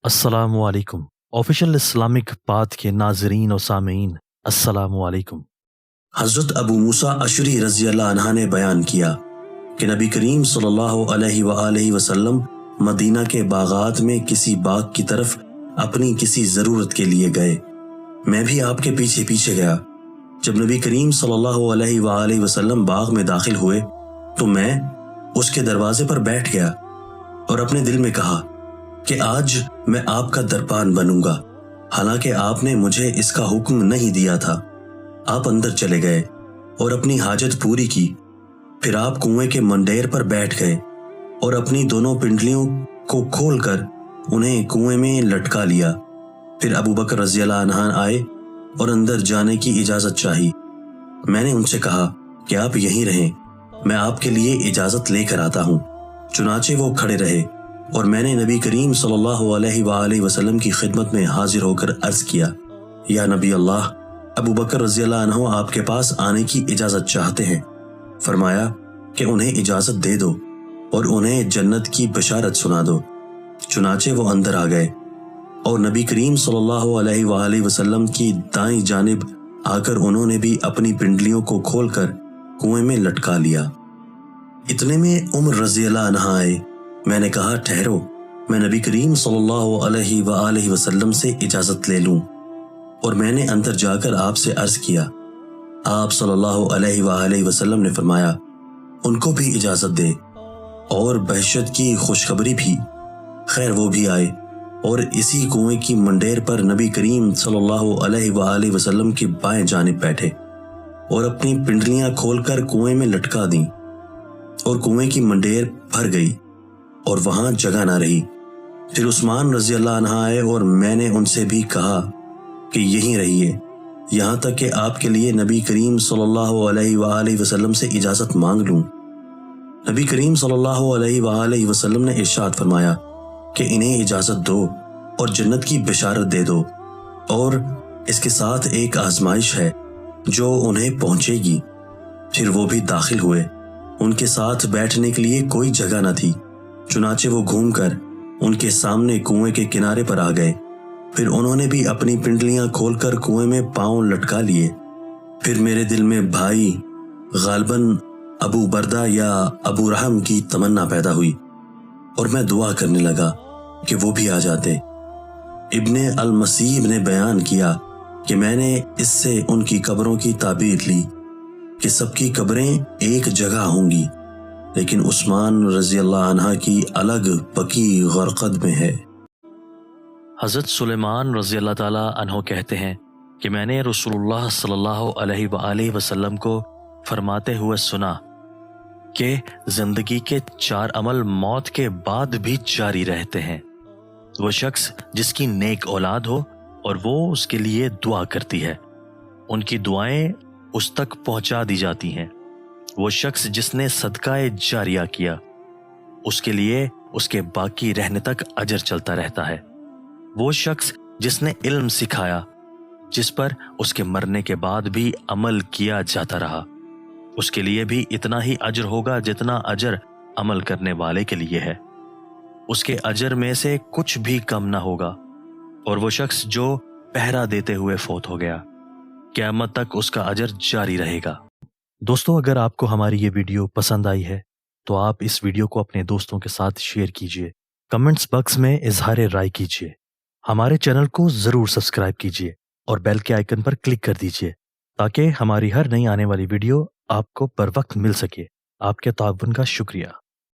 अस्सलामु अलैकुम। Official Islamic path के नाजरीन और सामीन, अस्सलामु अलैकुम। हज़रत अबू मूसा अशरी रज़ी अल्लाह अन्हा ने बयान किया कि नबी करीम सल्लल्लाहु अलैहि वसल्लम मदीना के बागात में किसी बाग की तरफ अपनी किसी ज़रूरत के लिए गए। मैं भी आपके पीछे पीछे गया। जब नबी करीम सल्लल्लाहु अलैहि वसल्लम बाग में दाखिल हुए तो मैं उसके दरवाजे पर बैठ गया और अपने दिल में कहा कि आज मैं आपका दरबान बनूंगा, हालांकि आपने मुझे इसका हुक्म नहीं दिया था। आप अंदर चले गए और अपनी हाजत पूरी की। फिर आप कुएं के मंडेर पर बैठ गए और अपनी दोनों पिंडलियों को खोलकर उन्हें कुएं में लटका लिया। फिर अबू बकर रज़ी अल्लाह अन्हु आए और अंदर जाने की इजाजत चाही। मैंने उनसे कहा कि आप यहीं रहें, मैं आपके लिए इजाजत लेकर आता हूँ। चुनाचे वो खड़े रहे और मैंने नबी करीम सल्लल्लाहु अलैहि वसल्लम की खिदमत में हाजिर होकर अर्ज किया, या नबी अल्लाह, अबू बकर रज़ी अल्लाह अन्हु आपके पास आने की इजाजत चाहते हैं। फरमाया कि उन्हें इजाजत दे दो और उन्हें जन्नत की बशारत सुना दो। चुनाचे वो अंदर आ गए और नबी करीम सल्लल्लाहु अलैहि वसल्लम की दाईं जानिब आकर उन्होंने भी अपनी पिंडलियों को खोलकर कुएं में लटका लिया। इतने में उमर रज़ी अल्लाह अन्हा आए। मैंने कहा, ठहरो, मैं नबी करीम सल्लल्लाहु अलैहि वसल्लम से इजाजत ले लूं। और मैंने अंदर जाकर आपसे अर्ज किया। आप सल्लल्लाहु अलैहि वसल्लम ने फरमाया, उनको भी इजाजत दे और बहशत की खुशखबरी भी। खैर वो भी आए और इसी कुएं की मंडेर पर नबी करीम सल्लल्लाहु अलैहि वसल्लम की बाएं जानिब बैठे और अपनी पिंडलियां खोलकर कुएं में लटका दी और कुएं की मंडेर भर गई और वहां जगह ना रही। फिर उस्मान रज़ी अल्लाह अन्हु आए और मैंने उनसे भी कहा कि यहीं रहिए यहाँ तक कि आपके लिए नबी करीम सल्लल्लाहु अलैहि वसल्लम से इजाजत मांग लूं। नबी करीम सल्लल्लाहु अलैहि वसल्लम ने इरशाद फरमाया कि इन्हें इजाजत दो और जन्नत की बिशारत दे दो, और इसके साथ एक आजमाइश है जो उन्हें पहुंचेगी। फिर वो भी दाखिल हुए। उनके साथ बैठने के लिए कोई जगह न थी। चुनाचे वो घूमकर उनके सामने कुएं के किनारे पर आ गए। फिर उन्होंने भी अपनी पिंडलियां खोलकर कुएं में पांव लटका लिए। फिर मेरे दिल में भाई गालबन अबू बरदा या अबू रहम की तमन्ना पैदा हुई और मैं दुआ करने लगा कि वो भी आ जाते। इब्ने अल मसीब ने बयान किया कि मैंने इससे उनकी कब्रों की ताबीर ली कि सबकी कब्रें एक जगह होंगी, लेकिन उस्मान रज़ी अल्लाह अन्हा की अलग बकी गरकद में है। हज़रत सुलेमान रज़ी अल्लाह ताला अन्हो कहते हैं कि मैंने रसूलुल्लाह सल्लल्लाहु अलैहि वसल्लम को फरमाते हुए सुना कि जिंदगी के 4 अमल मौत के बाद भी जारी रहते हैं। वो शख्स जिसकी नेक औलाद हो और वो उसके लिए दुआ करती है, उनकी दुआएं उस तक पहुंचा दी जाती हैं। वो शख्स जिसने सदकाए जारिया किया, उसके लिए उसके बाकी रहने तक अजर चलता रहता है। वो शख्स जिसने इल्म सिखाया, जिस पर उसके मरने के बाद भी अमल किया जाता रहा, उसके लिए भी इतना ही अजर होगा जितना अजर अमल करने वाले के लिए है। उसके अजर में से कुछ भी कम ना होगा। और वो शख्स जो पहरा देते हुए फौत हो गया, क़यामत तक उसका अजर जारी रहेगा। दोस्तों, अगर आपको हमारी ये वीडियो पसंद आई है तो आप इस वीडियो को अपने दोस्तों के साथ शेयर कीजिए, कमेंट्स बॉक्स में इजहार राय कीजिए, हमारे चैनल को जरूर सब्सक्राइब कीजिए और बेल के आइकन पर क्लिक कर दीजिए ताकि हमारी हर नई आने वाली वीडियो आपको बर वक्त मिल सके। आपके ताउन का शुक्रिया।